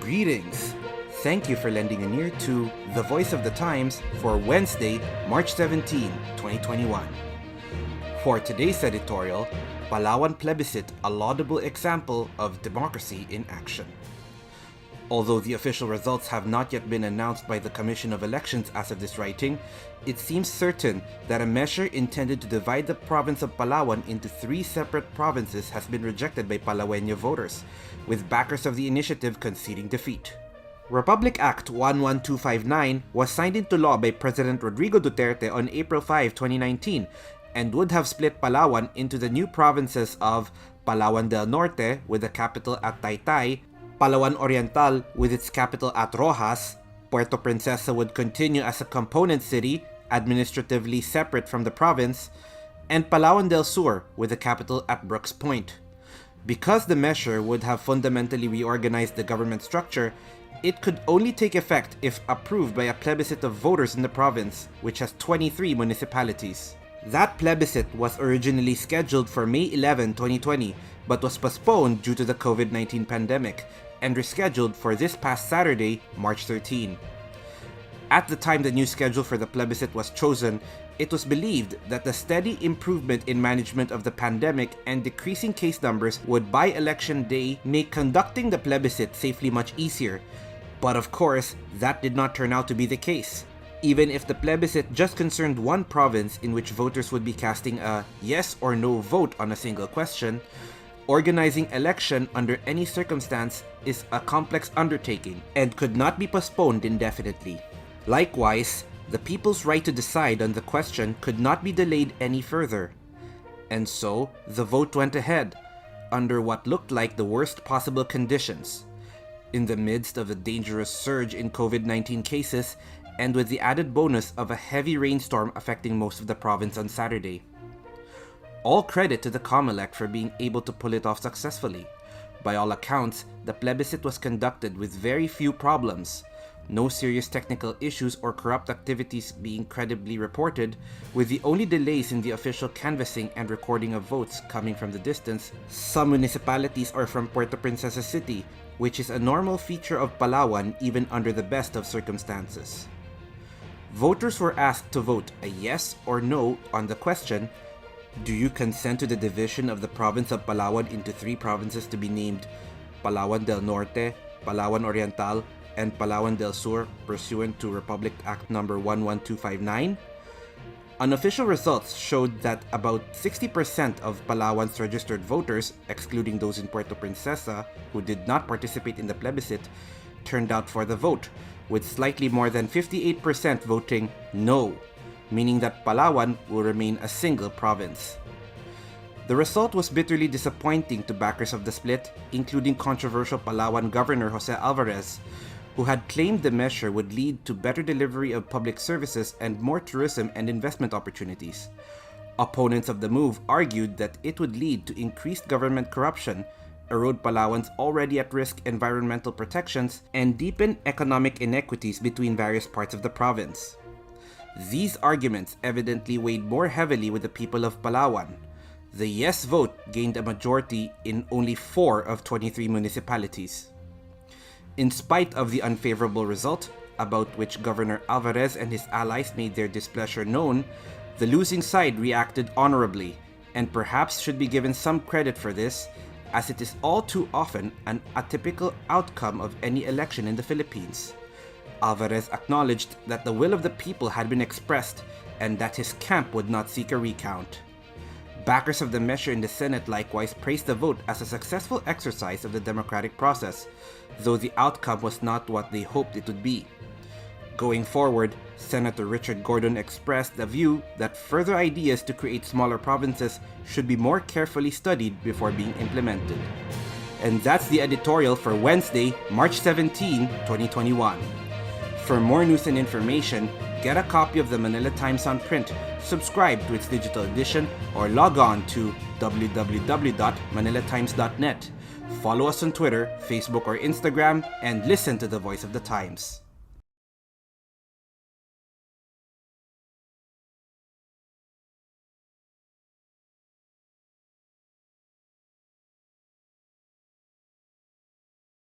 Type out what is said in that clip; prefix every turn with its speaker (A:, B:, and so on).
A: Greetings! Thank you for lending an ear to The Voice of the Times for Wednesday, March 17, 2021. For today's editorial, Palawan plebiscite, a laudable example of democracy in action. Although the official results have not yet been announced by the Commission of Elections as of this writing, it seems certain that a measure intended to divide the province of Palawan into 3 separate provinces has been rejected by Palaweño voters, with backers of the initiative conceding defeat. Republic Act 11259 was signed into law by President Rodrigo Duterte on April 5, 2019, and would have split Palawan into the new provinces of Palawan del Norte, with the capital at Taytay, Palawan Oriental with its capital at Roxas. Puerto Princesa would continue as a component city, administratively separate from the province, and Palawan del Sur with the capital at Brooks Point. Because the measure would have fundamentally reorganized the government structure, it could only take effect if approved by a plebiscite of voters in the province, which has 23 municipalities. That plebiscite was originally scheduled for May 11, 2020, but was postponed due to the COVID-19 pandemic, and rescheduled for this past Saturday, March 13. At the time the new schedule for the plebiscite was chosen, it was believed that the steady improvement in management of the pandemic and decreasing case numbers would by election day make conducting the plebiscite safely much easier. But of course, that did not turn out to be the case. Even if the plebiscite just concerned one province in which voters would be casting a yes or no vote on a single question, organizing election under any circumstance is a complex undertaking and could not be postponed indefinitely. Likewise, the people's right to decide on the question could not be delayed any further. And so, the vote went ahead, under what looked like the worst possible conditions. In the midst of a dangerous surge in COVID-19 cases, and with the added bonus of a heavy rainstorm affecting most of the province on Saturday. All credit to the COMELEC for being able to pull it off successfully. By all accounts, the plebiscite was conducted with very few problems, no serious technical issues or corrupt activities being credibly reported, with the only delays in the official canvassing and recording of votes coming from the distance. Some municipalities are from Puerto Princesa City, which is a normal feature of Palawan even under the best of circumstances. Voters were asked to vote a yes or no on the question, do you consent to the division of the province of Palawan into 3 provinces to be named Palawan del Norte, Palawan Oriental, and Palawan del Sur pursuant to Republic Act No. 11259? Unofficial results showed that about 60% of Palawan's registered voters, excluding those in Puerto Princesa who did not participate in the plebiscite, turned out for the vote, with slightly more than 58% voting no, meaning that Palawan will remain a single province. The result was bitterly disappointing to backers of the split, including controversial Palawan Governor Jose Alvarez, who had claimed the measure would lead to better delivery of public services and more tourism and investment opportunities. Opponents of the move argued that it would lead to increased government corruption, erode Palawan's already at-risk environmental protections, and deepen economic inequities between various parts of the province. These arguments evidently weighed more heavily with the people of Palawan. The yes vote gained a majority in only 4 of 23 municipalities. In spite of the unfavorable result, about which Governor Alvarez and his allies made their displeasure known, the losing side reacted honorably, and perhaps should be given some credit for this, as it is all too often an atypical outcome of any election in the Philippines. Alvarez acknowledged that the will of the people had been expressed and that his camp would not seek a recount. Backers of the measure in the Senate likewise praised the vote as a successful exercise of the democratic process, though the outcome was not what they hoped it would be. Going forward, Senator Richard Gordon expressed the view that further ideas to create smaller provinces should be more carefully studied before being implemented. And that's the editorial for Wednesday, March 17, 2021. For more news and information, get a copy of the Manila Times on print, subscribe to its digital edition, or log on to www.manilatimes.net. Follow us on Twitter, Facebook, or Instagram, and listen to the Voice of the Times.